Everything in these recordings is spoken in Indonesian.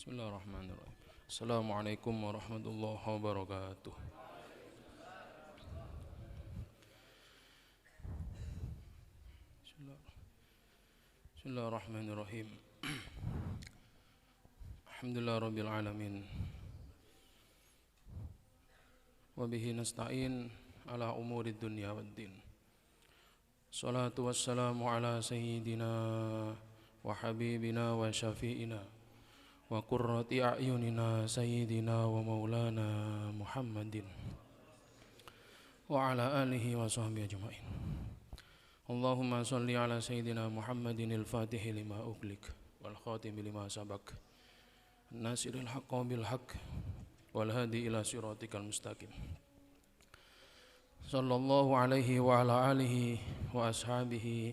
Bismillahirrahmanirrahim. Assalamualaikum warahmatullahi wabarakatuh. Bismillahirrahmanirrahim. Alhamdulillah rabbil alamin. Wa bihi nasta'in ala umuri dunya waddin. Salatu wassalamu ala sayyidina wa habibina wa syafi'ina wa qurrati a'yunina sayyidina wa maulana Muhammadin wa ala alihi wa sahbihi ajma'in. Allahumma salli ala sayyidina Muhammadin al-fatihi lima ughliq wal khatimi lima sabaq nasiril haqqi bil haqq wal hadi ila siratikal mustaqim. Sallallahu alaihi wa ala alihi wa ashabihi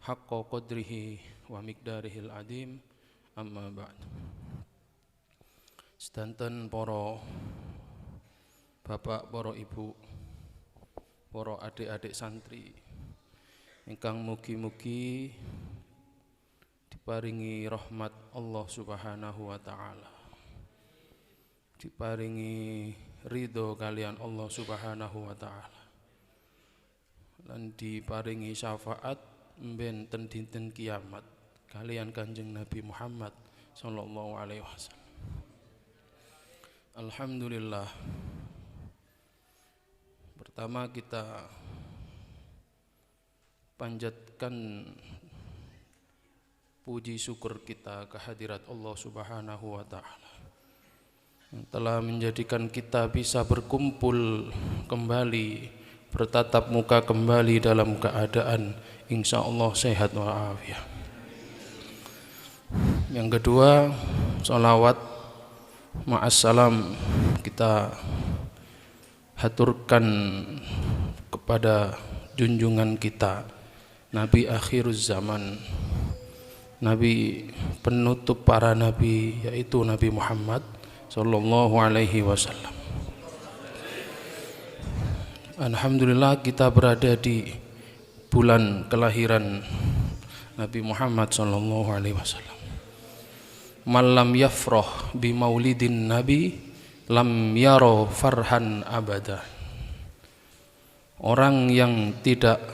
haqqa qadrihi wa miqdarihil adim. Amma ba'd. Sedanten para bapak, para ibu, para adik-adik santri ingkang mugi-mugi diparingi rahmat Allah Subhanahu wa taala, diparingi ridho kalian Allah Subhanahu wa taala, lan diparingi syafaat mbenten dinten kiamat kalian Kanjeng Nabi Muhammad sallallahu alaihi wasallam. Alhamdulillah. Pertama kita panjatkan puji syukur kita kehadirat Allah Subhanahu wa taala yang telah menjadikan kita bisa berkumpul kembali, bertatap muka kembali dalam keadaan insyaallah sehat walafiat. Yang kedua, sholawat ma'assalam kita haturkan kepada junjungan kita, Nabi akhiruz zaman, Nabi penutup para nabi, yaitu Nabi Muhammad sallallahu alaihi wasallam. Alhamdulillah kita berada di bulan kelahiran Nabi Muhammad sallallahu alaihi wasallam. Malam yafrah bi maulidin nabi lam yaro farhan abada. Orang yang tidak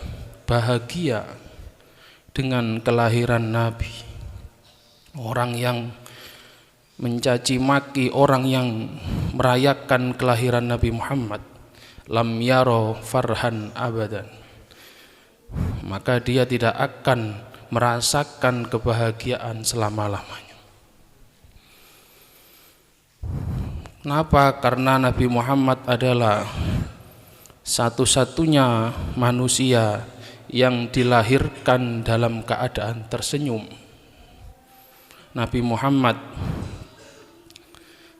bahagia dengan kelahiran nabi, orang yang mencaci maki orang yang merayakan kelahiran Nabi Muhammad, lam yaro farhan abadan, maka dia tidak akan merasakan kebahagiaan selama-lamanya. Kenapa? Karena Nabi Muhammad adalah satu-satunya manusia yang dilahirkan dalam keadaan tersenyum. Nabi Muhammad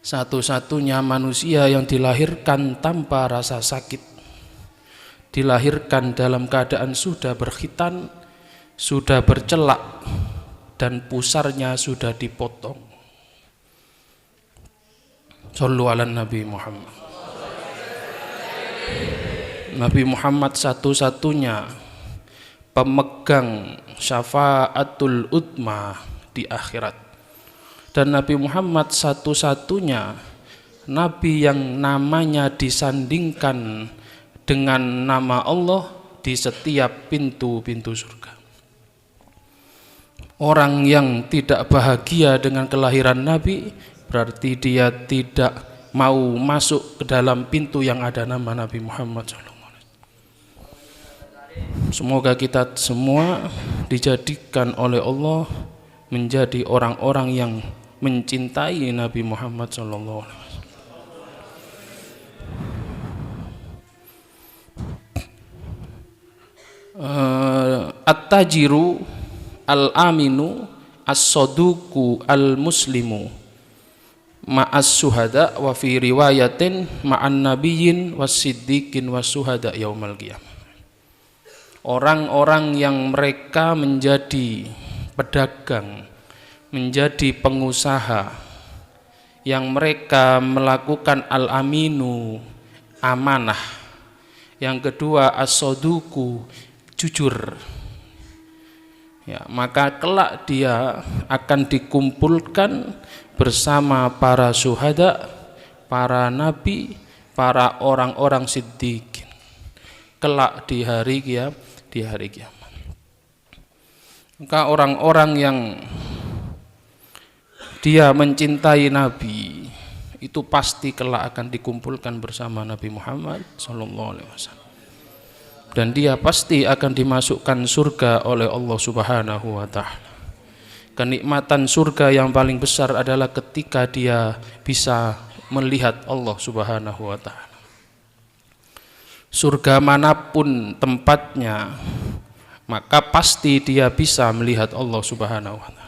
satu-satunya manusia yang dilahirkan tanpa rasa sakit, dilahirkan dalam keadaan sudah berkhitan, sudah bercelak, dan pusarnya sudah dipotong. Shallu ala Nabi Muhammad. Nabi Muhammad satu-satunya pemegang syafaatul utma di akhirat, dan Nabi Muhammad satu-satunya Nabi yang namanya disandingkan dengan nama Allah di setiap pintu-pintu surga. Orang yang tidak bahagia dengan kelahiran Nabi berarti dia tidak mau masuk ke dalam pintu yang ada nama Nabi Muhammad SAW. Semoga kita semua dijadikan oleh Allah menjadi orang-orang yang mencintai Nabi Muhammad SAW. At-tajiru al-aminu as-saduku al-muslimu ma'as suhada wa fi riwayatin ma'an nabiyyin was-siddiqin was-suhada yaumal qiyamah. Orang-orang yang mereka menjadi pedagang, menjadi pengusaha, yang mereka melakukan al-aminu, amanah. Yang kedua as-saduku, jujur. Ya, maka kelak dia akan dikumpulkan bersama para syuhada, para nabi, para orang-orang siddiqin. Kelak di hari kiamat. Maka orang-orang yang dia mencintai nabi itu pasti kelak akan dikumpulkan bersama Nabi Muhammad SAW. Dan dia pasti akan dimasukkan surga oleh Allah Subhanahu wa ta'ala. Kenikmatan surga yang paling besar adalah ketika dia bisa melihat Allah Subhanahu wa ta'ala. Surga manapun tempatnya, maka pasti dia bisa melihat Allah Subhanahu wa ta'ala.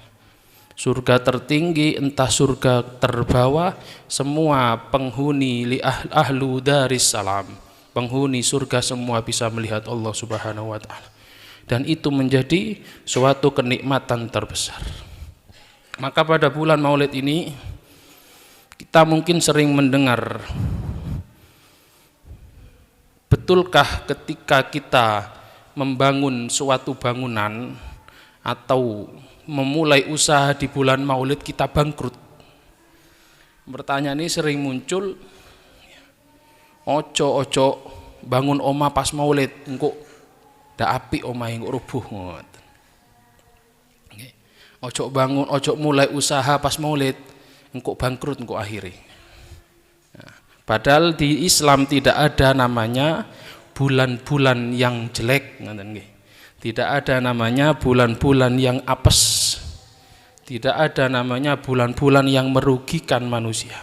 Surga tertinggi entah surga terbawah, semua penghuni ahlu daris salam, penghuni surga semua bisa melihat Allah Subhanahu wa ta'ala. Dan itu menjadi suatu kenikmatan terbesar. Maka pada bulan Maulid ini kita mungkin sering mendengar, betulkah ketika kita membangun suatu bangunan atau memulai usaha di bulan Maulid kita bangkrut? Pertanyaan ini sering muncul. Ojo bangun omah pas Maulid, engko ndak apik omahe engko rubuh ngoten. Nggih. Ojo mulai usaha pas Maulid, engko bangkrut engko akhire. Nah, padahal di Islam tidak ada namanya bulan-bulan yang jelek, ngoten nggih. Tidak ada namanya bulan-bulan yang apes. Tidak ada namanya bulan-bulan yang merugikan manusia.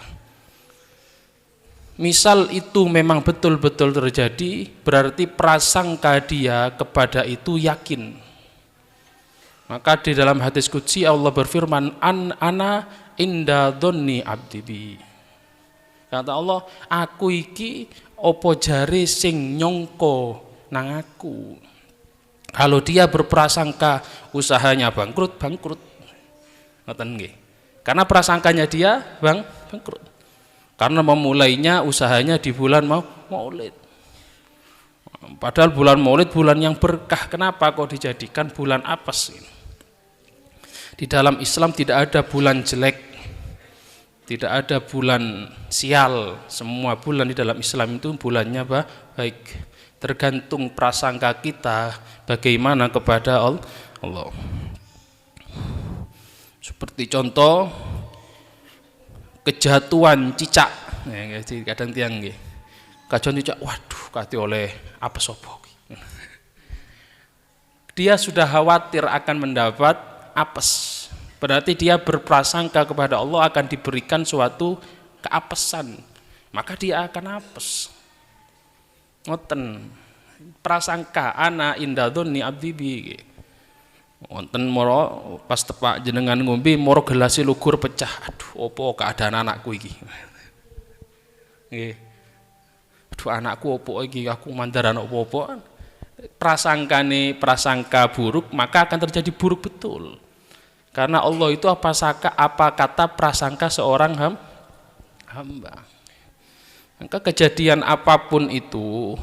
Misal itu memang betul-betul terjadi, berarti prasangka dia kepada itu yakin. Maka di dalam hadis qudsi Allah berfirman, ana inda dhonni abdi bi. Kata Allah, aku iki opo jare sing nyongko nang aku. Kalau dia berprasangka usahanya bangkrut. Ngoten nggih. Karena prasangkanya dia bangkrut. Karena memulainya usahanya di bulan Maulid. Padahal bulan Maulid bulan yang berkah. Kenapa kok dijadikan bulan apes? Di dalam Islam tidak ada bulan jelek, tidak ada bulan sial. Semua bulan di dalam Islam itu bulannya baik. Tergantung prasangka kita bagaimana kepada Allah. Seperti contoh kejatuhan cicak, ya, kadang tiang nggih. Kejatuhan cicak, waduh, kate oleh apa sopo. Dia sudah khawatir akan mendapat apes. Berarti dia berprasangka kepada Allah akan diberikan suatu keapesan. Maka dia akan apes. Ngoten. Prasangka ana inda dzonni abdi bi. Wonten moro pas tepak jenengan ngombe moro gelase lugur pecah. Aduh, opo keadaan anakku iki. Nggih. Aduh, anakku opo iki, aku mandar anak opo. Prasangka buruk, maka akan terjadi buruk betul. Karena Allah itu apa kata prasangka seorang hamba. Maka kejadian apapun itu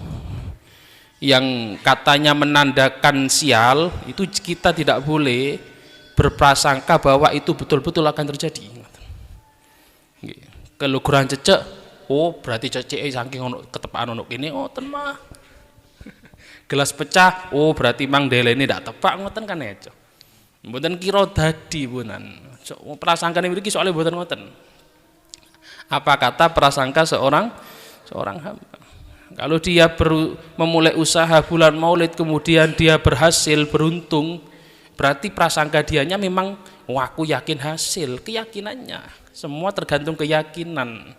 yang katanya menandakan sial, itu kita tidak boleh berprasangka bahwa itu betul-betul akan terjadi. Keluguran cecek, oh berarti cecek saking ono ketepaan ono kene, oh ten mah. Gelas pecah, oh berarti mang delene ndak tepak, ngoten kan ya. Mboten kira dadi punan. Prasangkane mriki soalnya mboten ngoten. Apa kata prasangka seorang hamba? Kalau dia memulai usaha bulan Maulid kemudian dia berhasil, beruntung, berarti prasangka dianya memang aku yakin hasil, keyakinannya. Semua tergantung keyakinan.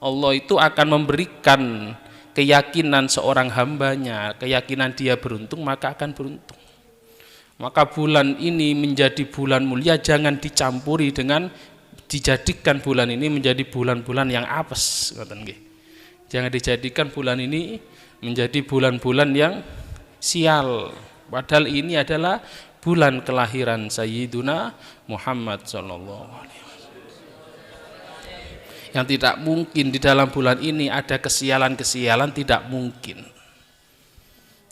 Allah itu akan memberikan keyakinan seorang hambanya, keyakinan dia beruntung maka akan beruntung. Maka bulan ini menjadi bulan mulia, jangan dicampuri dengan dijadikan bulan ini menjadi bulan-bulan yang apes, ngoten nggih. Jangan dijadikan bulan ini menjadi bulan-bulan yang sial. Padahal ini adalah bulan kelahiran Sayyiduna Muhammad SAW. Yang tidak mungkin di dalam bulan ini ada kesialan-kesialan, tidak mungkin.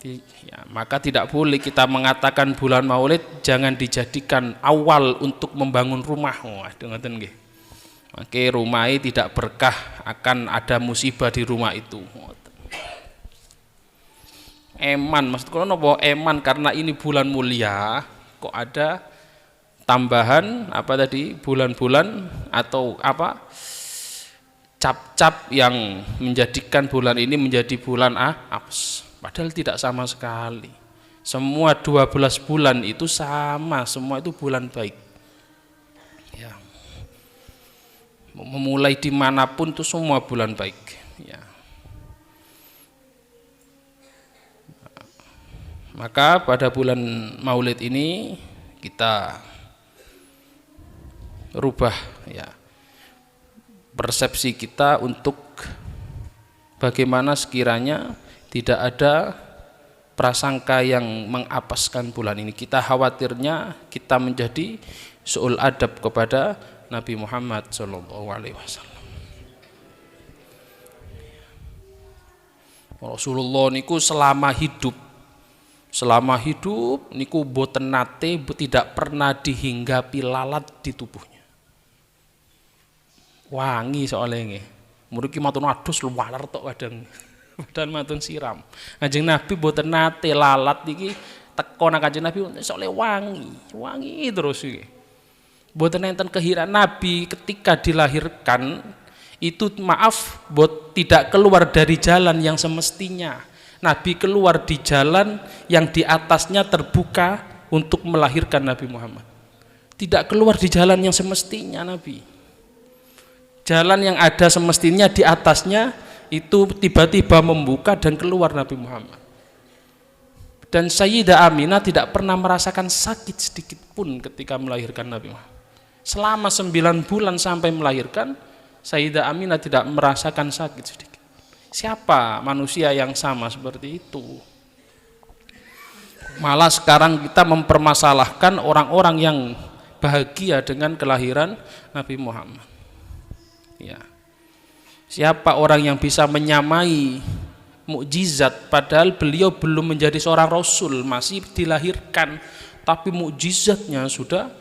Ya, maka tidak boleh kita mengatakan bulan Maulid jangan dijadikan awal untuk membangun rumah. Wah, ngoten nggih. Maka rumahnya tidak berkah, akan ada musibah di rumah itu. Eman, maksud kula napa eman karena ini bulan mulia, kok ada tambahan apa tadi bulan-bulan atau apa cap-cap yang menjadikan bulan ini menjadi bulan apes. Padahal tidak sama sekali. Semua 12 bulan itu sama, semua itu bulan baik. Ya. Memulai dimanapun itu semua bulan baik. Ya. Maka pada bulan Maulid ini kita rubah ya persepsi kita untuk bagaimana sekiranya tidak ada prasangka yang mengapaskan bulan ini. Kita khawatirnya kita menjadi su'ul adab kepada Nabi Muhammad SAW. Rasulullah niku selama hidup niku boten nate tidak pernah dihinggapi lalat di tubuhnya. Wangi soalnya nggih. Mriki matun adus luwaler tok kadang. Padahal matun siram. Kanjeng Nabi boten nate lalat iki teko nang Kanjeng Nabi soalnya wangi terus iki. Boten enten kehiran Nabi ketika dilahirkan itu tidak keluar dari jalan yang semestinya. Nabi keluar di jalan yang di atasnya terbuka untuk melahirkan Nabi Muhammad. Tidak keluar di jalan yang semestinya Nabi. Jalan yang ada semestinya di atasnya itu tiba-tiba membuka dan keluar Nabi Muhammad. Dan Sayyidah Aminah tidak pernah merasakan sakit sedikit pun ketika melahirkan Nabi Muhammad. Selama 9 bulan sampai melahirkan, Sayyidah Aminah tidak merasakan sakit sedikit. Siapa manusia yang sama seperti itu? Malah sekarang kita mempermasalahkan orang-orang yang bahagia dengan kelahiran Nabi Muhammad. Ya. Siapa orang yang bisa menyamai mukjizat padahal beliau belum menjadi seorang rasul, masih dilahirkan, tapi mukjizatnya sudah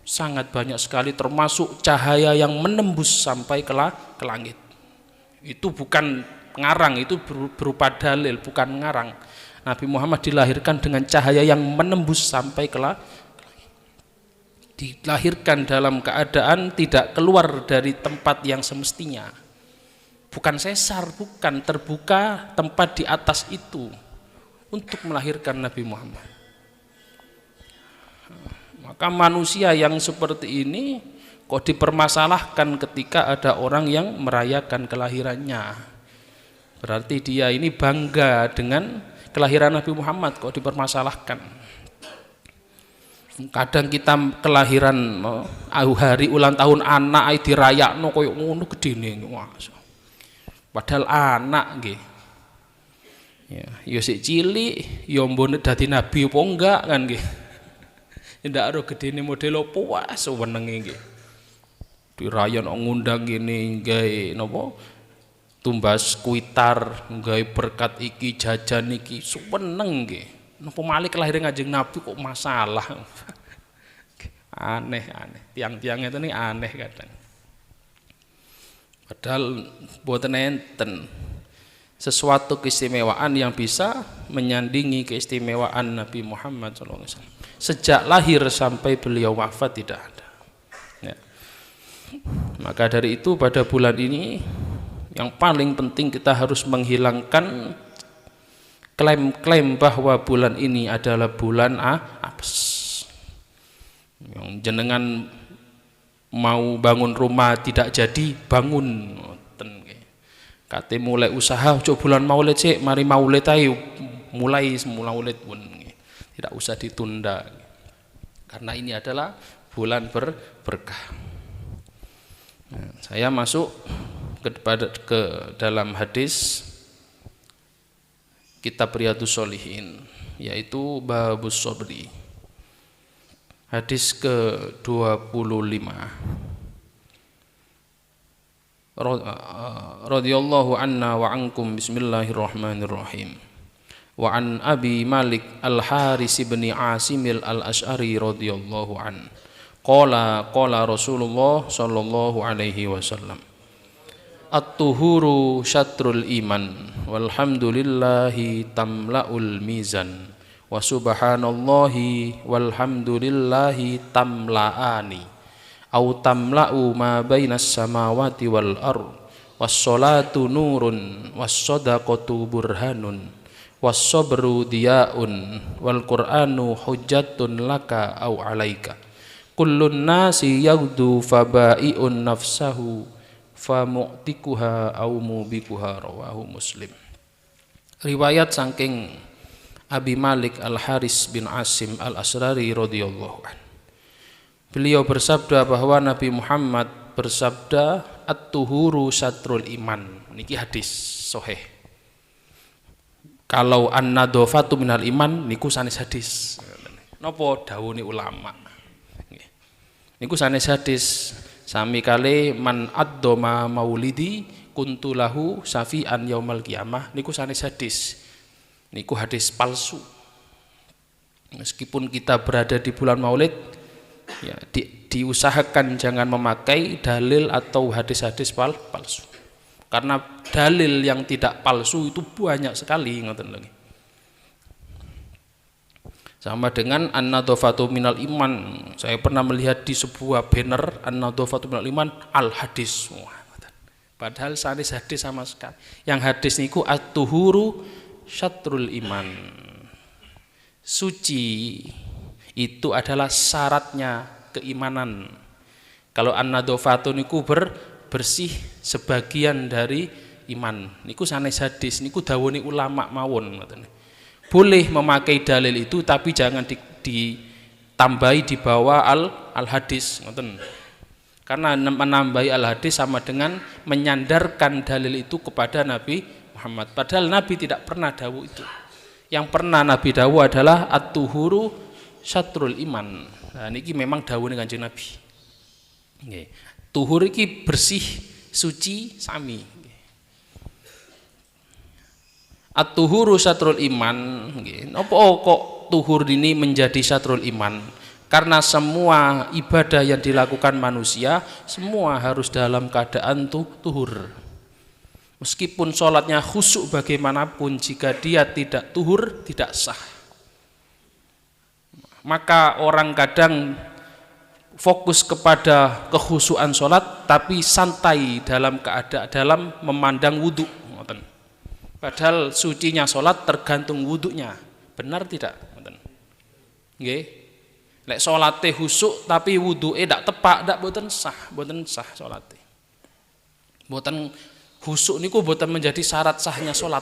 sangat banyak sekali, termasuk cahaya yang menembus sampai ke langit. Itu bukan ngarang, itu berupa dalil, bukan ngarang. Nabi Muhammad dilahirkan dengan cahaya yang menembus sampai ke langit. Dilahirkan dalam keadaan tidak keluar dari tempat yang semestinya. Bukan sesar, bukan, terbuka tempat di atas itu untuk melahirkan Nabi Muhammad. Maka manusia yang seperti ini kok dipermasalahkan ketika ada orang yang merayakan kelahirannya. Berarti dia ini bangga dengan kelahiran Nabi Muhammad, kok dipermasalahkan. Kadang kita kelahiran hari ulang tahun anak dirayakno koyo ngono gedene. Padahal anak nggih. Ya sik cilik, ya mbone dadi nabi apa enggak kan nggih. Ndak ero gedene model apa wae senenge nggih. Dirayon ngundang ngene gawe napa? Tumbas kuitar, gawe berkat iki jajan iki seneng nggih. Napa malih kelahiran Kanjeng Nabi kok masalah. Aneh. Tiang-tiang ngeten iki aneh kadang. Padahal buatan enten sesuatu keistimewaan yang bisa menyandingi keistimewaan Nabi Muhammad SAW. Sejak lahir sampai beliau wafat tidak ada. Ya. Maka dari itu pada bulan ini yang paling penting kita harus menghilangkan klaim-klaim bahwa bulan ini adalah bulan apes. Yang jenengan mau bangun rumah tidak jadi bangun, kate mulai usaha coba bulan Maulid sih, mari Maulid ayo mulai Maulid pun tidak usah ditunda karena ini adalah bulan berkah. Nah, saya masuk ke dalam hadis kitab Riyadhus Shalihin, yaitu Babus Sabri. Hadis ke-25. Radhiyallahu anna wa ankum, bismillahirrahmanirrahim. Wa an Abi Malik Al-Haris bin Asim Al-Asy'ari radhiyallahu an. Qala Rasulullah sallallahu alaihi wasallam. At-tuhuru syatrul iman walhamdulillahi tamla'ul mizan wa subhanallahi walhamdulillahi tamla'ani au tamla'u ma bainas samawati wal ard was-salatu nurun was-shadaqatu burhanun was-sabru diyaun wal qur'anu hujjatun laka au alaika kullun nasi yaghdu fabai'un nafsahu famu'tikuha au mubikuha rawahu Muslim. Riwayat saking Abi Malik Al-Haris bin Asim Al-Asy'ari radhiyallahu an. Beliau bersabda bahwa Nabi Muhammad bersabda at-tuhuru syatrul iman. Niki hadis sahih. Kalau an-nadhafatu minal iman niku sanes hadis. Napa dawuhe ulama? Niku sanes hadis. Sami kali man addoma maulidi kuntulahu safi'an yaumal qiyamah niku sanes hadis. Niku hadis palsu. Meskipun kita berada di bulan Maulid, ya, diusahakan jangan memakai dalil atau hadis-hadis palsu. Karena dalil yang tidak palsu itu banyak sekali, ngoten lagi. Sama dengan an-nadhafatu minal iman. Saya pernah melihat di sebuah banner an-nadhafatu minal iman al hadis. Padahal sanes hadis sama sekali. Yang hadis niku at-tuhuru syatrul iman. Suci itu adalah syaratnya keimanan. Kalau an-nadhafatu niku bersih sebagian dari iman. Niku sanes hadis, niku dawuhe ulama mawon ngoten. Boleh memakai dalil itu tapi jangan ditambahi di bawah al hadis ngoten. Karena menambahi al hadis sama dengan menyandarkan dalil itu kepada Nabi Muhammad. Padahal Nabi tidak pernah dawuh itu. Yang pernah Nabi dawuh adalah at-tuhuru syatrul iman. Nah niki memang dawuhe Kanjeng Nabi. Nggih. Tuhur iki bersih, suci sami. At-tuhuru syatrul iman. Napa kok tuhur ini menjadi syatrul iman? Karena semua ibadah yang dilakukan manusia semua harus dalam keadaan tuhur. Meskipun sholatnya khusyuk bagaimanapun, jika dia tidak tuhur tidak sah. Maka orang kadang fokus kepada kekhusyuan sholat tapi santai dalam memandang wudhu. Padahal sucinya sholat tergantung wudhunya. Benar tidak? Nggih. Lek sholate khusyuk tapi wudhuke ndak tepak, ndak boten sah sholate. Boten khusyuk niku boten menjadi syarat sahnya sholat.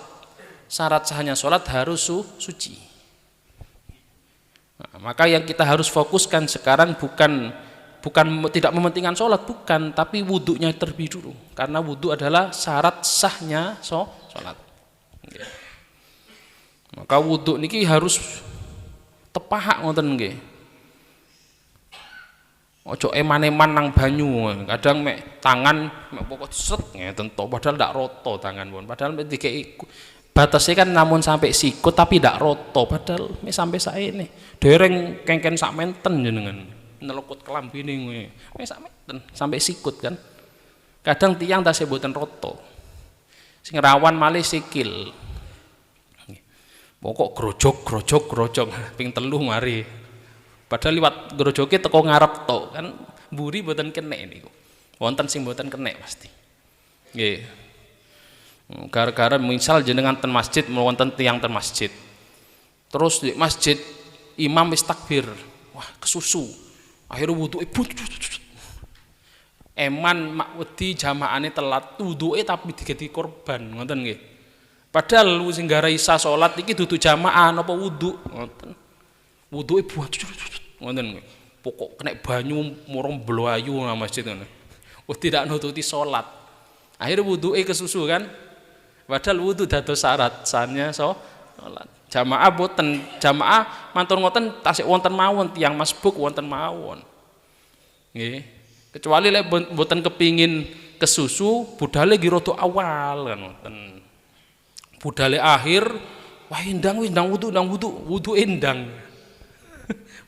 Syarat sahnya sholat harus suci. Nah, maka yang kita harus fokuskan sekarang bukan tidak mementingkan sholat, bukan, tapi wudhunya terlebih dulu. Karena wudhu adalah syarat sahnya sholat. Maka wudhu niki harus tepak ngoten nggih. Ojo eman-eman nang banyu, kadang mek tangan mek pokok set ngeten to, padahal ndak roto tangan pun. Padahal mek dikeki batasnya kan namun sampai sikut tapi ndak roto, padahal mek sampai saene. Dereng kengken sak menten jenengan. Nelekut kelambine kuwi. Mek sak menten sampai sikut kan. Kadang tiyang tasih mboten roto. Sing rawan malih sikil. Pokok grojok ping 3 mari. Padahal liwat grojoke teko ngarep tok kan mburi mboten kenek niku. Wonten sing mboten kenek pasti. Nggih. Gara-gara misal jenengan ten masjid wonten tiyang ten masjid. Terus di masjid imam wis takbir. Wah, kesusu. Akhirnya wuduke eman mak wedi jamaahane telat wuduke tapi digeti korban ngoten nggih. Padahal sing gara isa salat iki dudu jamaah napa wudu ngoten. Wuduke buat ngoten nggih. Pokok kena banyu murung bloayu nang masjid ngono. Wis tidak nututi salat. Akhirnya wuduke kesusu kan. Padahal wudu dados syarat sahnya salat. Jamaah boten, jamaah matur ngoten tasik wonten mawon tiyang masbuk wonten mawon. Nggih. Kecuali lek boten kepingin kesusu budale gi rada awal kan ngoten. Budale akhir Wah endang wudu endang.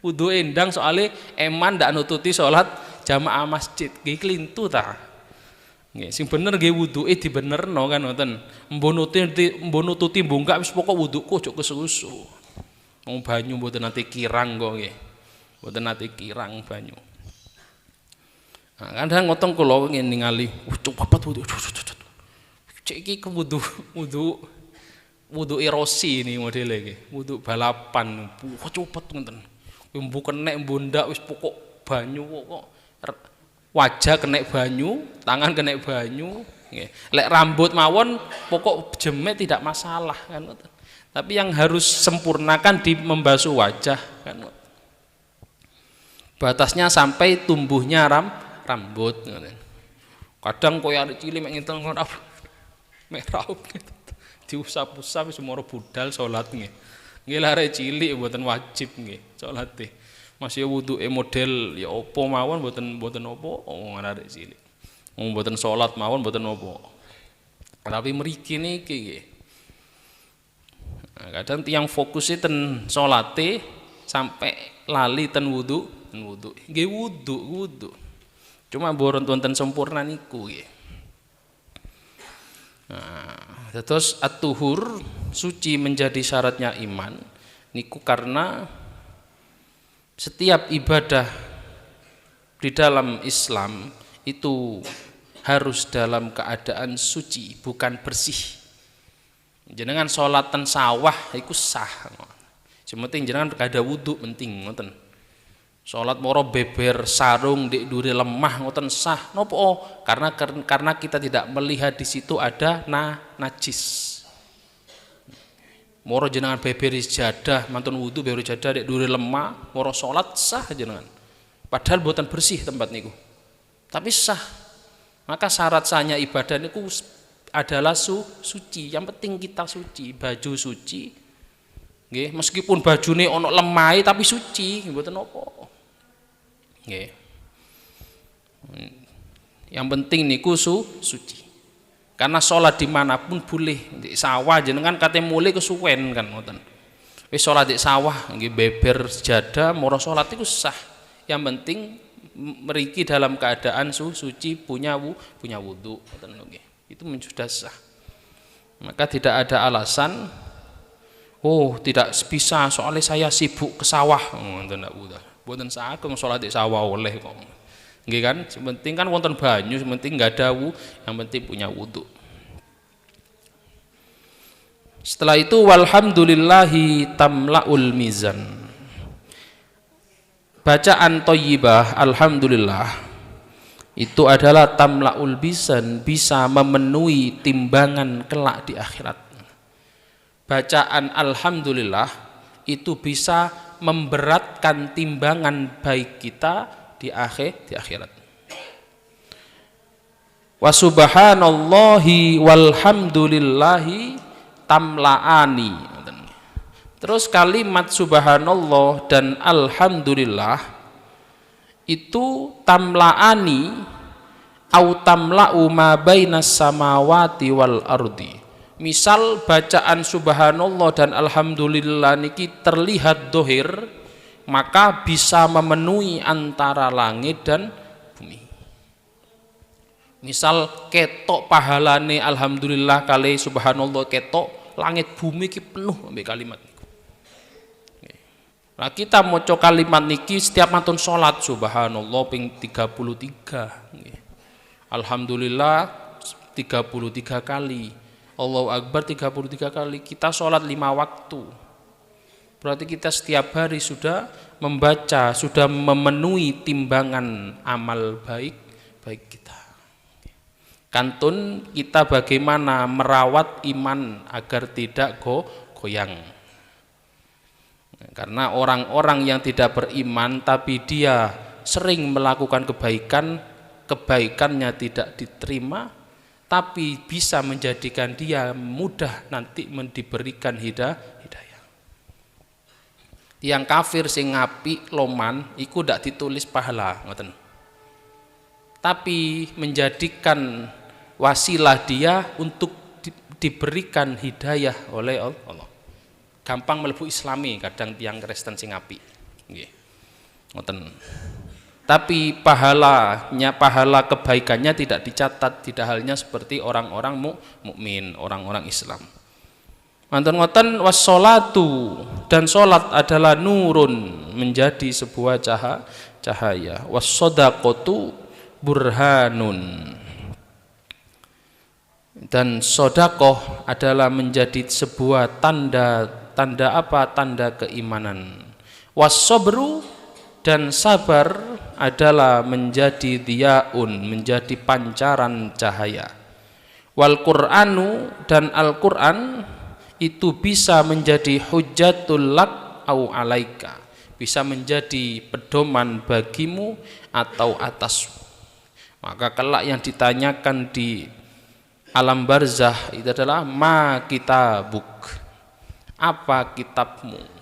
Wudu endang soalnya eman ndak nututi sholat jamaah masjid. Nggih klintu ta. Nggih sing bener nggih wuduke dibenerno kan ngoten. Mbok nututi mbongkak wis pokok wuduku ojo kesusu. Wong banyu mboten nate kirang kok nggih. Mboten nate kirang banyu. Nah, kadang ngotong kula ngene ningali, cepet wudu. Cek iki wudu erosi ini modele iki. Wudu balapan, cepet ngoten. Mbu kenek mbondak wis pokok banyu kok wajah kena banyu, tangan kena banyu, nggih. Lek rambut mawon pokok jemet tidak masalah kan. Tapi yang harus sempurnakan di membasuh wajah kan. Batasnya sampai tumbuhnya rambut. Kadang koyo arek cilik mek ngintel ngono merah gitu. Diusap-usap wis moro budal salat nggih. Nggih arek cilik mboten wajib nggih salate. Masih wuduke model ya apa mawon mboten apa wong arek cilik. Wong mboten salat mawon mboten apa. Tapi mriki niki nggih. Nah, kadang tiyang fokusnya ten salate sampai lali ten wudu. Nggih wudu. Cuma boron wonten sempurna niku nggih. Nah, terus at-tuhur suci menjadi syaratnya iman niku karena setiap ibadah di dalam Islam itu harus dalam keadaan suci, bukan bersih. Jenengan sholat ten sawah iku sah. Sementing jenengan kada wudu penting ngoten. Sholat moro beber sarung di duri lemah ngoten sah. Nopo? Karena kita tidak melihat di situ ada najis. Moro jenengan beber ijadah mantun wudu beber ijadah di duri lemah moro sholat sah jenengan. Padahal buatan bersih tempat niku. Tapi sah. Maka syarat sahnya ibadah niku adalah suci. Yang penting kita suci, baju suci. Nggih, meskipun bajune ono lemai tapi suci, mboten apa. Nggih. Yang penting niku suci. Karena sholat dimanapun boleh. Di sawah jenengan kate mulai kesuwen kan ngoten. Wis sholat di sawah nggih beber sejadah moro sholat iku sah. Yang penting mriki dalam keadaan suci punya wudu ngoten nggih. Itu sudah sah. Maka tidak ada alasan tidak bisa soalnya saya sibuk ke sawah ngoten ndak udah. Mboten saged salat di sawah oleh kok. Nggih kan? Yang penting kan wonten banyu, yang penting enggak ada yang penting punya wudu. Setelah itu walhamdulillahi tamlaul mizan. Bacaan thayyibah alhamdulillah itu adalah tamlaul mizan, bisa memenuhi timbangan kelak di akhirat. Bacaan alhamdulillah itu bisa memberatkan timbangan baik kita di akhirat. Wa subhanallahi walhamdulillahi tamlaani. Terus kalimat subhanallah dan alhamdulillah itu tamlaani au tamla'u ma bainas samawati wal ardi. Misal bacaan subhanallah dan alhamdulillah niki terlihat dohir, maka bisa memenuhi antara langit dan bumi. Misal ketok pahalane alhamdulillah kali subhanallah ketok, langit bumi ki penuh ambek kalimat niku. Nah kita maca kalimat niki setiap mantun salat subhanallah ping 33 nggih. Alhamdulillah 33 kali. Allahu Akbar 33 kali. Kita sholat 5 waktu. Berarti kita setiap hari sudah membaca, sudah memenuhi timbangan amal baik kita. Kantun kita bagaimana merawat iman agar tidak goyang. Karena orang-orang yang tidak beriman tapi dia sering melakukan kebaikan, kebaikannya tidak diterima, tapi bisa menjadikan dia mudah nanti diberikan hidayah. Yang kafir sing ngapi loman iku ndak ditulis pahala ngoten. Tapi menjadikan wasilah dia untuk diberikan hidayah oleh Allah. gampang mlebu Islami kadang tiang Kristen sing apik. Nggih. Ngoten. Tapi pahala kebaikannya tidak dicatat, tidak halnya seperti orang-orang mukmin, orang-orang Islam. Ngoten wassolatu, dan solat adalah nurun, menjadi sebuah cahaya. Wassodaqatu burhanun, dan sodakoh adalah menjadi sebuah tanda apa? Tanda keimanan. Wassobru, dan sabar adalah menjadi diyaun, menjadi pancaran cahaya. Wal Qur'anu, dan Al-Qur'an itu bisa menjadi hujjatul lak au alaika, bisa menjadi pedoman bagimu atau atasmu. Maka kelak yang ditanyakan di alam barzah itu adalah ma kitabuk, apa kitabmu?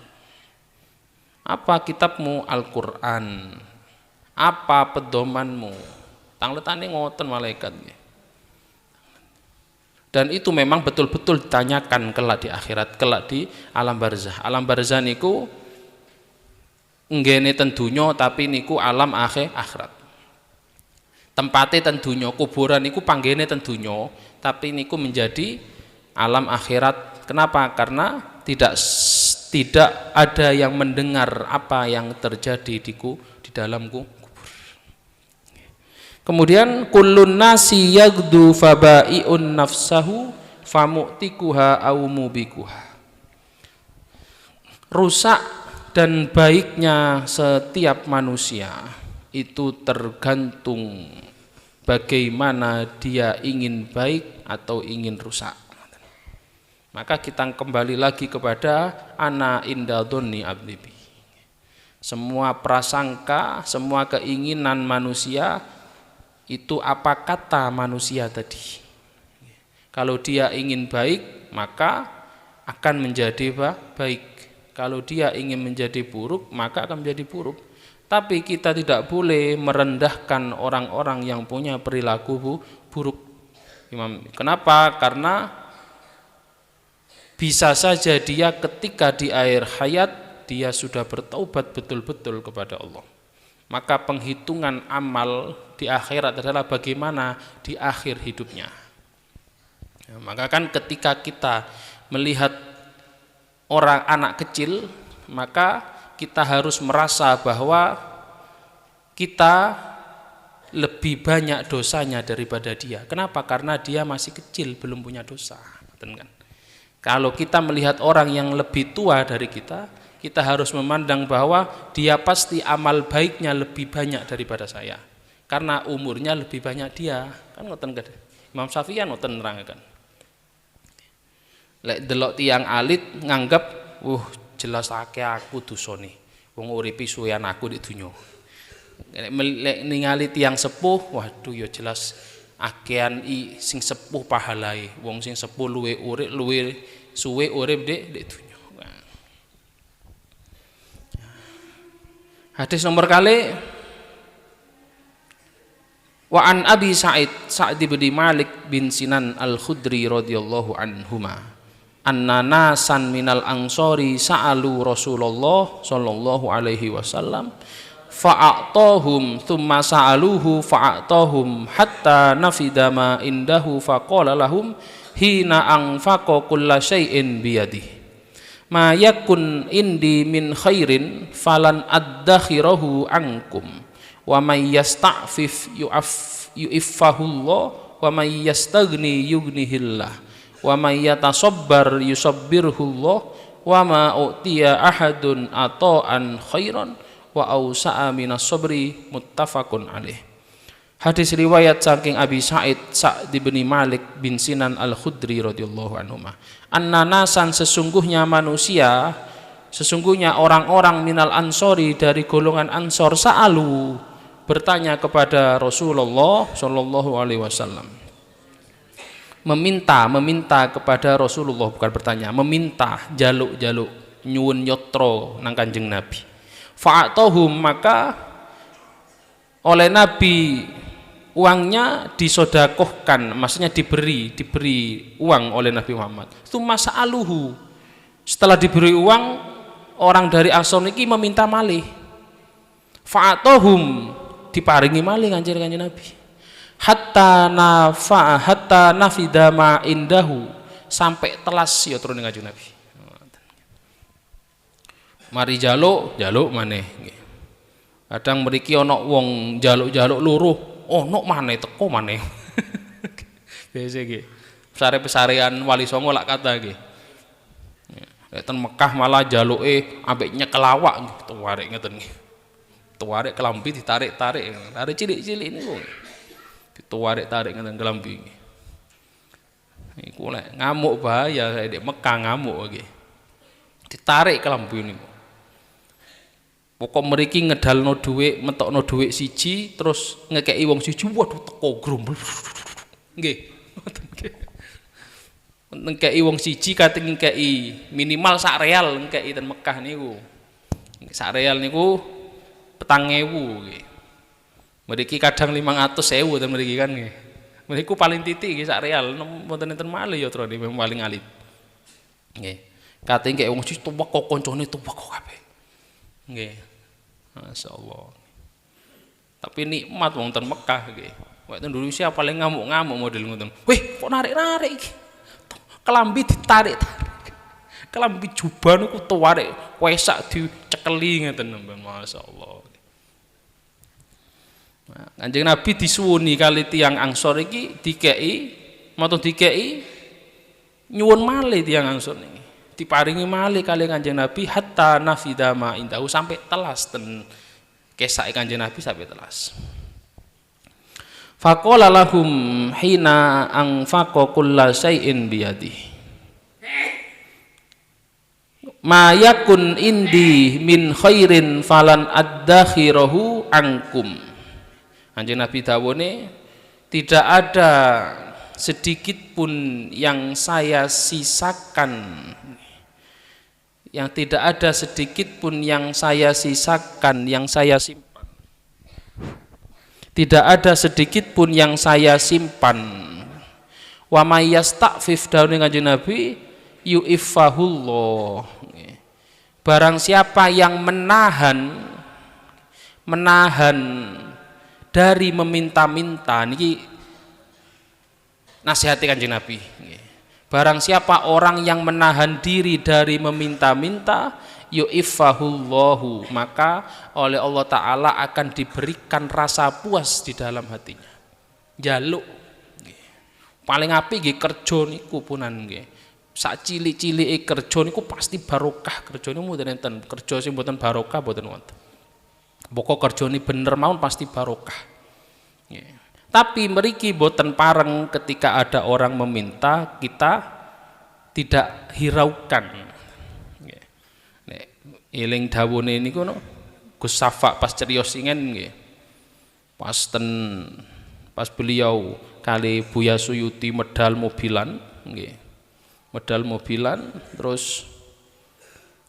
Apa kitabmu? Al-Qur'an. Apa pedomanmu? Tangletane ngoten malaikat. Dan itu memang betul-betul ditanyakan kelak di akhirat, kelak di alam barzah. Alam barzah niku nggene ten donya tapi niku alam akhirat. Tempate ten donya, kuburan niku panggene ten donya, tapi niku menjadi alam akhirat. Kenapa? Karena tidak ada yang mendengar apa yang terjadi di dalam kubur. Kemudian kullun nasi yagdu fabai'un nafsahu famu'tikuha au mubikuha. Rusak dan baiknya setiap manusia itu tergantung bagaimana dia ingin baik atau ingin rusak. Maka kita kembali lagi kepada ana inda dhonni abdi bi. Semua prasangka, semua keinginan manusia itu apa kata manusia tadi. Kalau dia ingin baik, maka akan menjadi baik. Kalau dia ingin menjadi buruk, maka akan menjadi buruk. Tapi kita tidak boleh merendahkan orang-orang yang punya perilaku buruk. Kenapa? Karena bisa saja dia ketika di akhir hayat dia sudah bertaubat betul-betul kepada Allah. Maka penghitungan amal di akhirat adalah bagaimana di akhir hidupnya. Maka kan ketika kita melihat orang anak kecil, maka kita harus merasa bahwa kita lebih banyak dosanya daripada dia. Kenapa? Karena dia masih kecil, belum punya dosa. Kalau kita melihat orang yang lebih tua dari kita, kita harus memandang bahwa dia pasti amal baiknya lebih banyak daripada saya. Karena umurnya lebih banyak dia. Kan ngoten kan. Imam Syafi'i ngoten nerangaken. Lek delok tiyang alit nganggep, jelas akeh aku dosane. Wong uripi suwean aku di donya. Lek ningali tiyang sepuh, waduh ya jelas akehan sing sepuh pahalae. Wong sing sepuh luwe suwe urip di donya. Hadis nomor kali wa an Abi Sa'id bin Malik bin Sinan Al-Khudri radhiyallahu anhuma anna nasan minal ansori sa'alu Rasulullah sallallahu alaihi wasallam fa'atahum thumma sa'aluhu fa'atahum hatta nafida ma indahu faqala lahum hina anfaqa kulla syai'in biyadihi ma yakun indi min khairin falan addakhirahu ankum wa may yasta'fif yu'iffahullah wa may yastaghni yughnihillah wa may yatasabbar yusabbirhullah wa ma utiya ahadun ata'an khairan wa ausa'a minas sabri muttafaqun alaih. Hadis riwayat saking Abi Sa'id bin Malik bin Sinan Al-Khudri radhiyallahu anhu. An-nanasan sesungguhnya manusia, sesungguhnya orang-orang minal ansori dari golongan ansor sa'alu bertanya kepada Rasulullah sallallahu alaihi wasallam. Meminta kepada Rasulullah, bukan bertanya, meminta, jaluk nyuwun yotro nang Kanjeng Nabi. Fa'atahum, maka oleh Nabi uangnya disodakohkan, maksudnya diberi uang oleh Nabi Muhammad. Tsumma sa'aluhu, Setelah diberi uang, orang dari Ansor niki meminta malih. Fa'atohum, diparingi malih kanjeng Nabi. Hatta nafida ma indahu, sampai telas ya turun kanjeng Nabi. Mari jaluk maneh nggih. Kadang mriki ana wong jaluk-jaluk luruh, ono maneh teko maneh. Biasa nggih. Pesare-pesarean Wali Songo lak kata nggih. Nek ten Mekah malah jaluke ambek nyekel awak nggih, tuarek ngeten nggih. Tuarek kelambi ditarik-tarik, tarik cilik-cilik niku. Ditarik-tarik ngeten kelambi nggih. Iku lek ngamuk bahaya, nek Mekah ngamuk nggih. Ditarik kelambi niku. Pokok mriki ngedalno dhuwit, metokno dhuwit siji, terus ngekeki wong siji, waduh teko grumbul. Nggih, ngoten nggih. Ngekeki wong siji kate ngekeki minimal sak real ngekeki ten Mekah niku. Sak real niku 4.000 nggih. Mriki kadang 500.000 ten mriki kan nggih. Mriku paling titik nggih sak real, wonten enten malih ya trone paling alit. Nggih. Kate ngekeki wong siji tuwek kok kancane tuwek kabeh. Nggih. Masyaallah. Tapi nikmat wong ten Mekah nggih. Wek ten Indonesia paling ngamuk-ngamuk model ngoten. Wih, kok narik-narik iki? Kelambi ditarik-tarik. Kelambi jubah niku tuarek wesak dicekeli ngeten masyaallah. Nah, Kanjeng Nabi disuwuni kali tiyang Ansor iki dikeki nyuwun malih tiyang Ansor niki. Diparingi malih kali Kanjeng Nabi hatta nafida ma indahu, sampai telas ten kesake Kanjeng Nabi sampai telas. Faqala lahum hina anfaqa kulla syai'in biyadihi ma yakun indi min khairin falan addakhirahu ankum. Kanjeng Nabi dawuhne, tidak ada sedikit pun yang saya sisakan, yang tidak ada sedikit pun yang saya sisakan, yang saya simpan. Tidak ada sedikit pun yang saya simpan. Wa may yasta'fif, dawuhe Kanjeng Nabi, yu'iffahullah. Barang siapa yang menahan dari meminta-minta, niki nasihati Kanjeng Nabi. Barang siapa orang yang menahan diri dari meminta-minta, yu'iffahullahu, maka oleh Allah Ta'ala akan diberikan rasa puas di dalam hatinya. Jaluk paling apik nggih kerja niku punan nggih. Sak cilik-cilike kerja niku pasti barokah. Kerja niku mboten enten kerja sing mboten barokah mboten wonten. Pokok kerjane bener mawon pasti barokah. Nggih. Tapi mriki boten pareng ketika ada orang meminta kita tidak hiraukan. Nek eling dawuhne niku Gus Safa pas cerios ingen nggih. Pas beliau kali Buya Suyuti medal mobilan nggih. Medal mobilan terus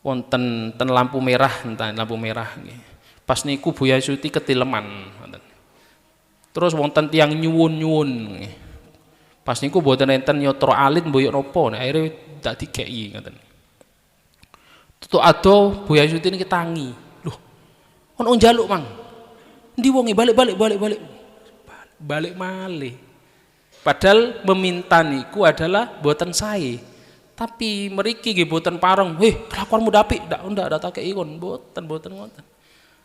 wonten ten lampu merah nggih. Pas niku Buya Suyuti ketileman. Terus wonten tiyang nyuwun-nyuwun. Pas niku mboten enten nyotro alit mboyo napa, nek akhire dak dikeki ngoten. Tutuk ado Buya Suyuti niki tangi. Loh, ono njaluk, Mang. Endi wonge balik malih. Padahal meminta niku adalah mboten sae. Tapi mriki nggih mboten pareng. Kelakuanmu apik, ndak tak keki kon, mboten ngoten.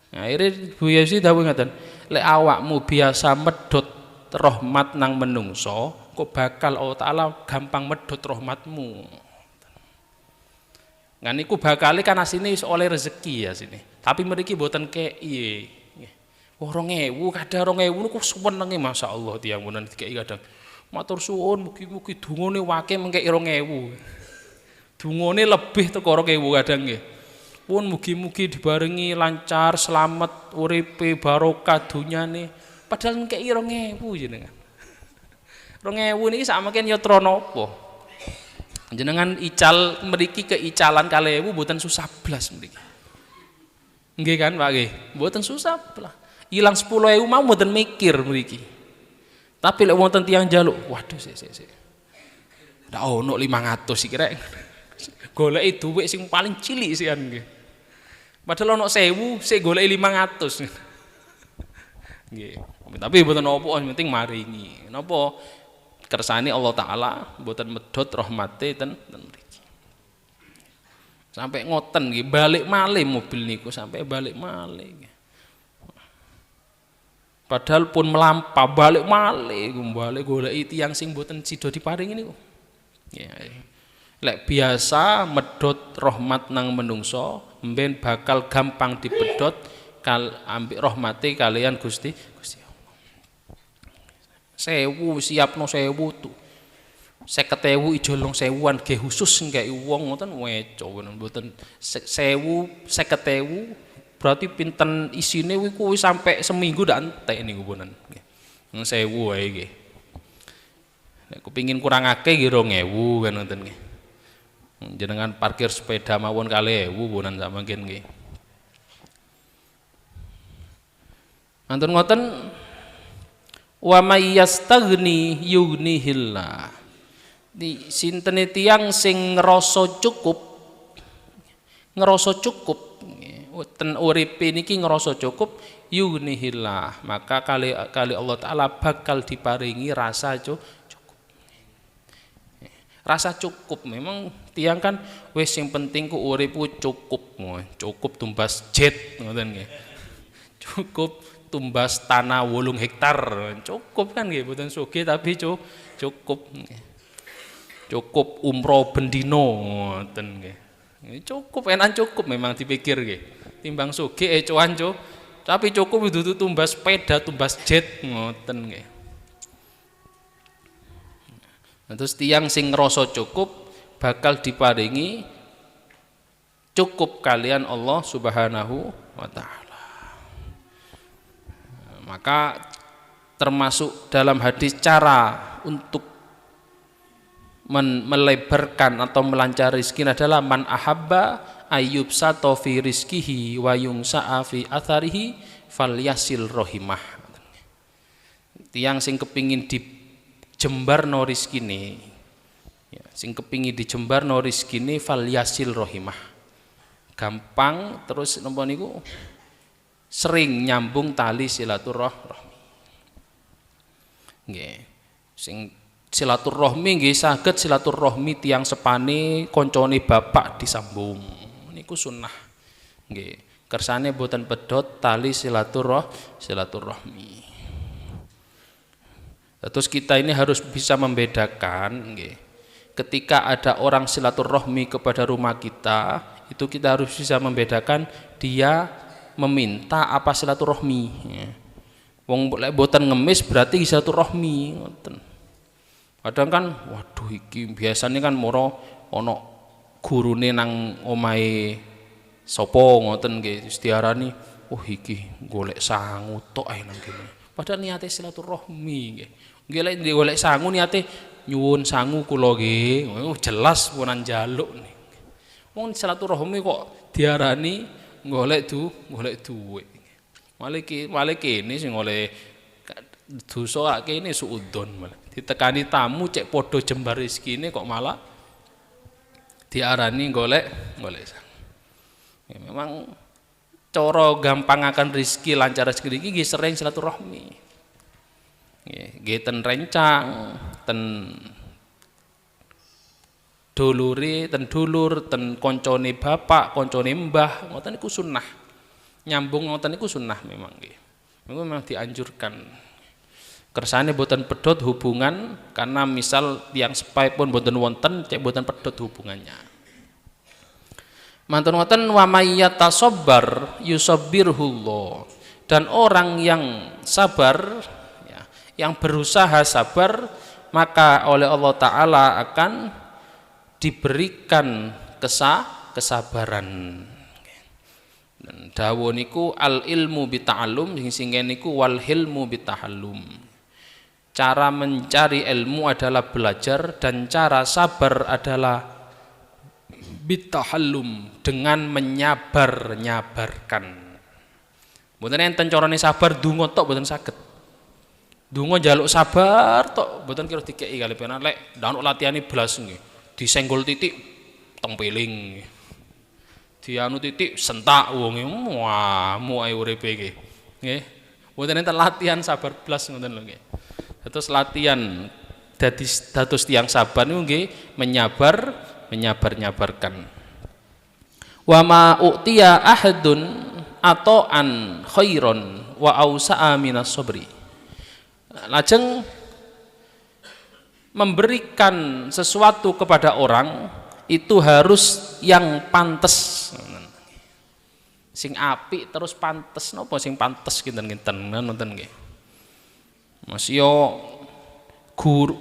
Nah, akhirnya Buya Suyuti dawuh ngaten, lek awakmu biasa medhot rahmat nang menungso, kok bakal Allah Ta'ala gampang medhot rahmatmu. Nah niku bakale kan asine wis oleh rezeki ya sini. Tapi mriki mboten kei. 2.000 kadang 2.000 niku senenge masyaallah tiyang punan dikeki kadang. Matur suwun mugi-mugi dungane wake mengkeki 2.000. Dungane lebih teko 2.000 kadang nggih. Pun mugi-mugi dibarengi lancar, selamat, uripe, barokah dunyane. Padahal ngekeki 2.000 jenengan. 2.000 niki sakmeken yatra napa? Jenengan ical mriki keicalan 2.000 mboten susah blas mriki. Nggih kan, Pak nggih? Mboten susah blas. Ilang 10.000 mau mboten mikir mriki. Tapi lek wonten tiyang njaluk, waduh sik. Ndak ono 500 iki rek. Goleki dhuwit sing paling cilik sian nggih. Padahal ana 1000 sik goleki 500. Nggih. Tapi mboten apa, yang penting maringi. Napa kersane Allah taala mboten medhot rahmate ten mriki. Sampai ngoten nggih, balik malih mobil niku sampai balik malih. Padahal pun melampah balik malih goleki tiyang sing mboten sida diparingi niku. Ya. Lek biasa medhot rahmat nang menungso, mben bakal gampang dipedhot ambek rahmate kalian Gusti Allah. 1000 siapno 1000 tuh. 50.000 ijo long 1000-an ge khusus nggae wong ngoten weco mboten 1000 50.000 berarti pinten isine kuwi sampai seminggu ndak entek niku punen. Nggih. 1000 wae nggih. Nek kepengin kurang akeh nggih 2000 kan ngoten nggih. Jenengan parkir sepeda mawon 2000 punen sak mungkin nggih. Antun ngoten wa may yastaghni yughnihillah. Di sintene tiyang sing ngrasa cukup ten uripe niki ngrasa cukup yughnihillah, maka kali Allah taala bakal diparingi rasa cukup. Rasa cukup memang tiang kan wis sing penting ku uripku cukup tumbas jet ngoten nggih. Cukup tumbas tanah 8 hektar cukup kan nggih, mboten sugih tapi cukup. Cukup umroh bendino ngoten nggih. Cukup enak cukup memang dipikir nggih. Timbang sugih ecoan tapi cukup dudu tumbas sepeda, tumbas jet ngoten nggih. Terus tiyang sing ngrasa cukup bakal diparingi cukup kalian Allah Subhanahu wa taala. Maka termasuk dalam hadis cara untuk melebarkan atau melancar rizki adalah man ahabba ayyub sato fi rizkihi wa yungsa'a fi atharihi falyasil rohimah. Tiang sing kepingin dijembar no rizkine, ya, sing kepingin dijembar no rizkine falyasil rohimah. Gampang terus napa niku sering nyambung tali silaturahmi. Nggih. Sing silaturahmi nggih saged silaturahmi tiang sepane koncone bapak disambung niku sunnah nggih kersane boten pedhot tali silaturahmi. Terus kita ini harus bisa membedakan nggih ketika ada orang silaturahmi kepada rumah kita itu kita harus bisa membedakan dia meminta apa silaturahmi. Wong lek boten ngemis berarti silaturahmi ngoten. Kadang kan waduh iki biasanya kan moro ana gurune nang omahe sapa ngoten nggih terus diarani oh iki golek sangu tok ae nang kene. Padahal niate silaturahmi nggih. Nggih lek golek sangu niate nyuwun sangu kula nggih. Jelas punan njaluk nih. Wong silaturahmi kok diarani golek duwe. Malah kene sing oleh dosa kene suudon malah. Ditekani tamu cek podo jembar rezekine kok malah diarani golek. Ya, memang cara gampangaken rezeki lancar rezeki iki nggih sering silaturahmi. Nggih ten rencang, ten dulure, ten dulur, ten koncone bapak, koncone mbah, ngoten niku sunnah. Nyambung ngoten niku sunnah memang nggih. Memang dianjurkan. Kersane boten pedhot hubungan karena misal tiang sepai pun boten wonten cek boten pedhot hubungannya. Mantun wonten wa may yatasabbar yusabbirhullah. Dan orang yang sabar ya, yang berusaha sabar maka oleh Allah taala akan diberikan kesabaran. Dan dawuh niku al ilmu bita'allum sing niku wal hilmu bitahallum. Cara mencari ilmu adalah belajar dan cara sabar adalah bitahallum dengan menyabarkan. Mboten enten carane sabar donga tok mboten saged. Donga njaluk sabar tok mboten kira dikeki kali penak lek ndanuk latihane blas nggih. Disenggol titik tempeling. Dianu titik sentak wonge wah muai uripe iki. Nggih. Mboten enten latihan sabar blas ngoten lho nggih. Terus latihan dados tiyang sabar niku nggih menyabar-nyabarkan. Wa ma u'tiya ahadun ata'an khairon wa ausa'a minas sabri. Lajeng memberikan sesuatu kepada orang itu harus yang pantes. Sing apik terus pantes napa sing pantes kinten-kinten ngoten nggih. Mas yo guru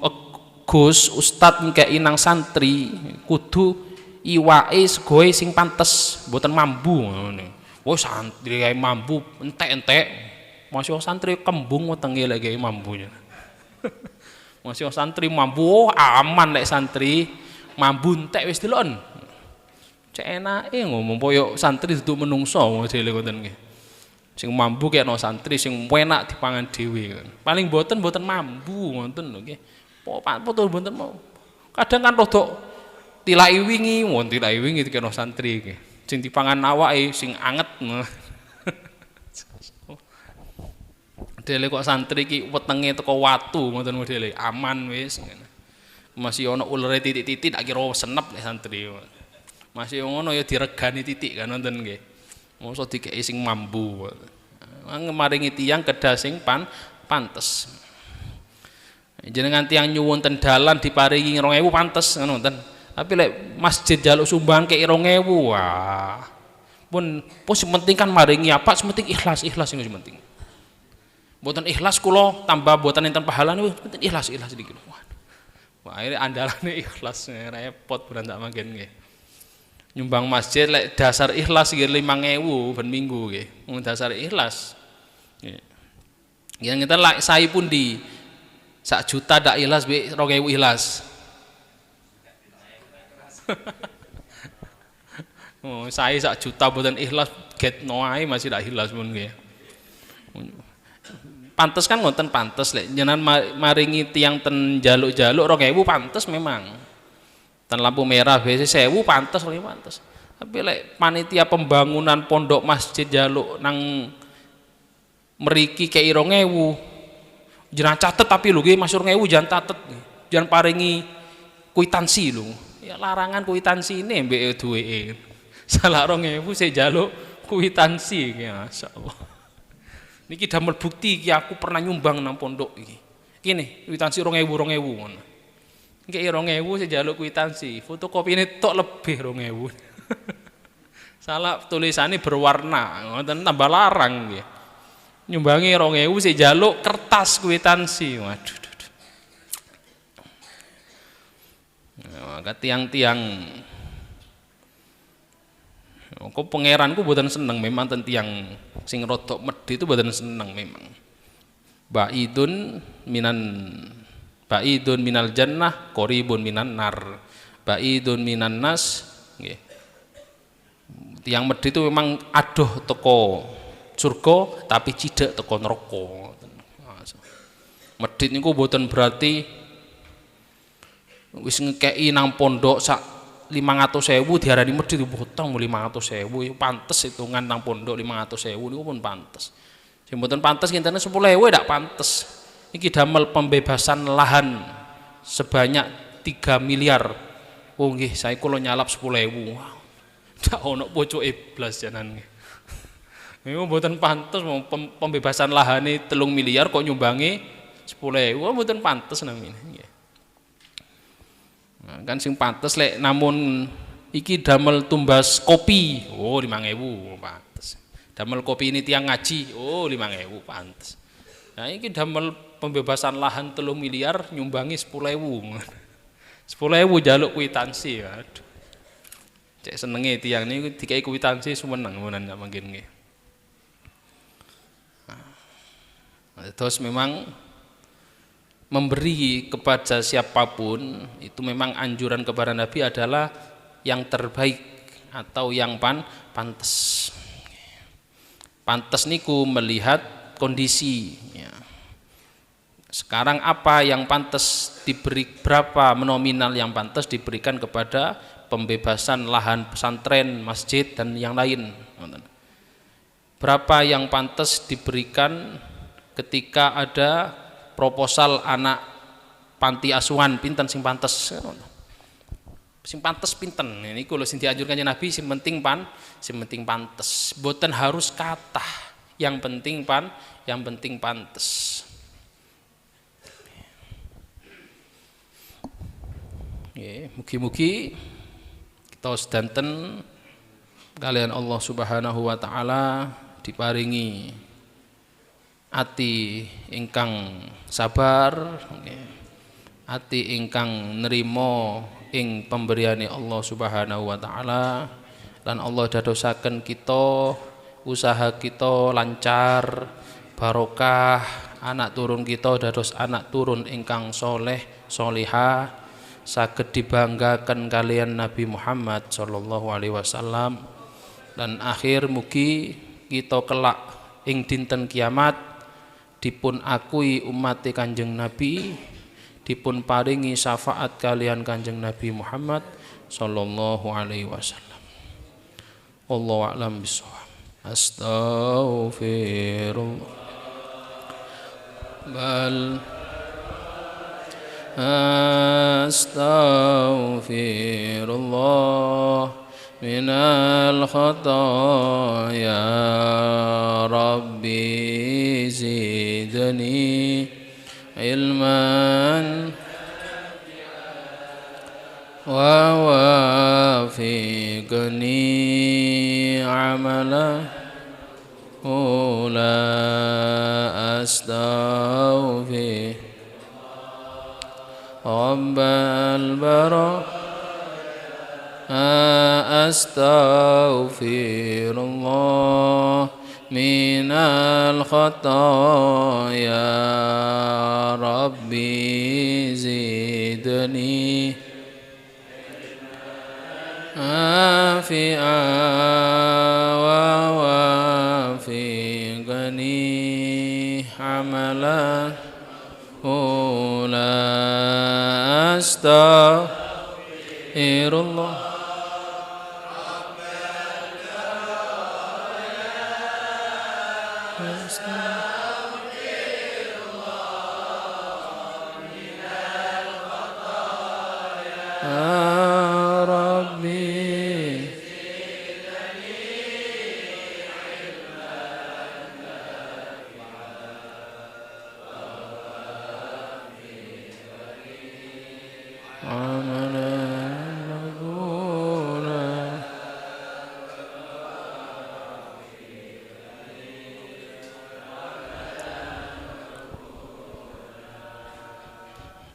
Gus Ustad ngkei nang santri kudu iwake segoe sing pantes, mboten mambu ngene. Wah santri kae mambu entek-entek. Masih santri kembung wetenge lek kae mambunya. Masih santri mambu aman lek santri mambu entek wis delon. Cek enake ngomong poyo santri duduk menungso modele ngoten nggih. Sing mambu kaya no santri sing enak dipangan dhewe. Paling mboten mambu ngoten lho nggih. Potul mboten mau. Kadang kan rodok tilaki wingi, tilaki wingi dikena santri iki. Sing dipangan awake sing anget. Modele kok santri iki wetenge teko watu ngoten modele, aman wis. Masih ana ulere titik-titik tak kira senep nek santri. Masih ngono ya diregani titik kan wonten nggih. Mosok dikeki sing mambu. Maringi tiyang kedah sing pantes. Jenengan tiyang nyuwun ten dalan diparingi 2000 pantes ngono wonten. Tapi lek masjid jaluk sumbangan kei 2000 wah. Pun penting kan maringi apa sementing ikhlas niku penting. Mboten ikhlas kula tambah mboten enten pahala niku penting ikhlas iki. Wah, akhirnya andalane ikhlas repot berantak mangken nggih. Nyumbang masjid lek dasar ikhlas nggih 5000 ben minggu nggih. Wong dasar ikhlas. Nggih. Yen ngeten lek sae pundi 1 juta dak ikhlas be 2000 ikhlas. Oh, sae 1 juta mboten ikhlas getno ae masih dak ikhlas pun nggih. Pantes kan ngoten pantes lek jenengan maringi tiyang ten jaluk-jaluk 2000 pantes memang. Ten lampu merah biasa 1000 pantes paling pantes. Tapi lek panitia pembangunan pondok masjid jaluk nang mriki kei 2000. Jangan catet tapi lho nggih Mas 2000 jangan catet. Jangan paringi kwitansi lho. Ya larangan kwitansi ini mbek duweke. Salah 2000 saya jaluk kwitansi nggih masyaallah. Niki damel bukti iki aku pernah nyumbang nang pondok iki. Kene kwitansi 2000 ngono. Nggih 2000 saya jaluk kwitansi, fotokopine tok lebih 2000. Salah tulisannya berwarna, ngoten tambah larang nggih. Nyumbangi 2000 saya jaluk kertas kwitansi. Waduh. Maka tiang-tiang kok pangeranku mboten seneng memang ten tiang sing rodok medhi itu mboten seneng memang. Ba'idun minal jannah qaribun minan nar. Ba'idun minan nas nggih. Tiang medhi itu memang adoh teko surga tapi cidek teko neraka. Medhit niku mboten berarti wis ngekeki nang pondok sak 500.000 diarani medhit potong 500.000 iku pantes hitungan nang pondok 500.000 niku pun pantes. Sing mboten pantes kintene 10.000 ndak pantes. Iki damel pembebasan lahan sebanyak 3 miliar. Oh nggih, saya kula nyalap 10.000. Ndak ono pocoke blas janan nggih. Niku mboten pantes pembebasan lahane 3 miliar kok nyumbangi 10.000. Mboten pantes namine nggih. Nah, kan sing pantes lek namun iki damel tumbas kopi, oh 5.000 pantes. Damel kopi ini tiang ngaji, oh 5.000 pantes. Nah iki damel pembebasan lahan 3 miliar nyumbangi 10.000. 10.000 jaluk kwitansi. Aduh. Cek senenge tiang niku dikai kwitansi sumeneng menan mangken nggih. Nah, terus memang memberi kepada siapapun itu memang anjuran kepada Nabi adalah yang terbaik atau yang pantas. Pantas niku melihat kondisi ya. Sekarang apa yang pantas diberi, berapa nominal yang pantas diberikan kepada pembebasan lahan pesantren, masjid dan yang lain. Berapa yang pantas diberikan ketika ada proposal anak panti asuhan, pinten sing pantes? Sing pantes pinten? Ini kalau sing dianjurkan Nabi, sing penting pantes. Boten harus kathah, yang penting pantes. Mugi-mugi kita sedanten kalian Allah Subhanahu wa taala diparingi ati ingkang sabar, ati ingkang nerima ing pemberiane Allah Subhanahu wa taala, lan Allah dadosaken kita usaha kita lancar, barokah, anak turun kita dados anak turun ingkang soleh, solihah, saged dibanggakan kalian Nabi Muhammad sallallahu alaihi wasallam, dan akhir mugi kita kelak ing dinten kiamat dipun akui umat Kanjeng Nabi, dipun paringi syafaat kalian Kanjeng Nabi Muhammad sallallahu alaihi wasallam. Wallahu a'lam bishawab. Astaghfirullah bal astaghfirullah minal khataaya rabbi zidni ilman wa wafiqni amala la astaghfir rabbal bara astaghfirullah minal khataaya rabbi zidni afi'a wa wafiqni amalan la astaghfirullah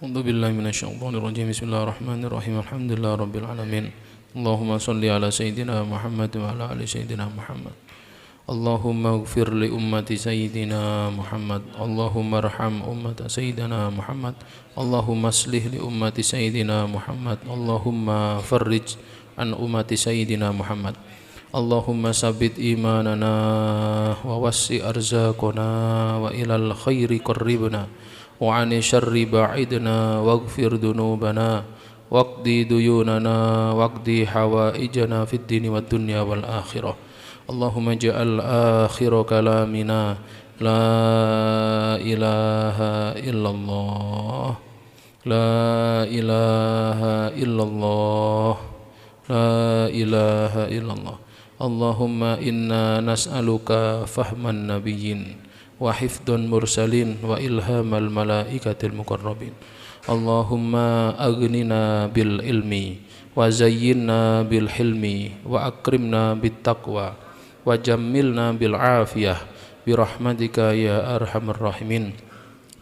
A'udzubillahi minasyaitonirrajim. Bismillahirrahmanirrahim. Alhamdulillahi rabbil alamin. Allahumma shalli ala sayyidina Muhammad wa ala ali sayyidina Muhammad. Allahumma ighfir li ummati sayyidina Muhammad. Allahumma arham ummata sayyidina Muhammad. Allahumma aslih li ummati sayyidina Muhammad. Allahumma farrij an ummati sayyidina Muhammad. Allahumma sabit imanana wa wassi arzaqana wa ilal khairi qarribna wa ani syarri ba'idna waghfir dunubana waqdi duyunana waqdi hawaijana fid dini wad dunya wal akhirah. Allahumma ja'al akhir kalamina la ilaha illallah la ilaha illallah la ilaha illallah. Allahumma inna nas'aluka fahman nabiyyin wa hifdun mursalin wa ilhamal malaikatil muqarrabin. Allahumma aghnina bil ilmi wa zayyinna bil hilmi wa akrimna bit taqwa wa jammilna bil afiyah bi rahmatika ya arhamar rahimin.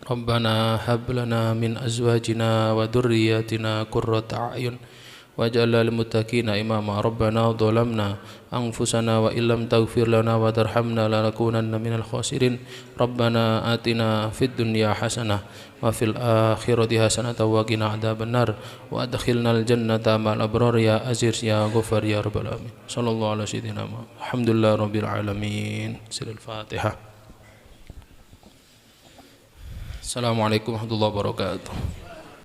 Rabbana hab lana min azwajina wa dhurriyyatina qurrata a'yun waj'al lil muttaqina imama. Rabbana dhalamna anfusana wa illam taghfir lana wa tarhamna lanakunanna minal khasirin. Rabbana atina fid dunya hasanah wa fil akhirati hasanah wa qina adzabannar wa adkhilnal jannata ma'al abrar ya aziz ya ghafar ya rabbal alamin. Sallallahu alaihi wasallam. Alhamdulillah rabbil alamin. Sirul Fatihah. Assalamualaikum warahmatullahi wabarakatuh.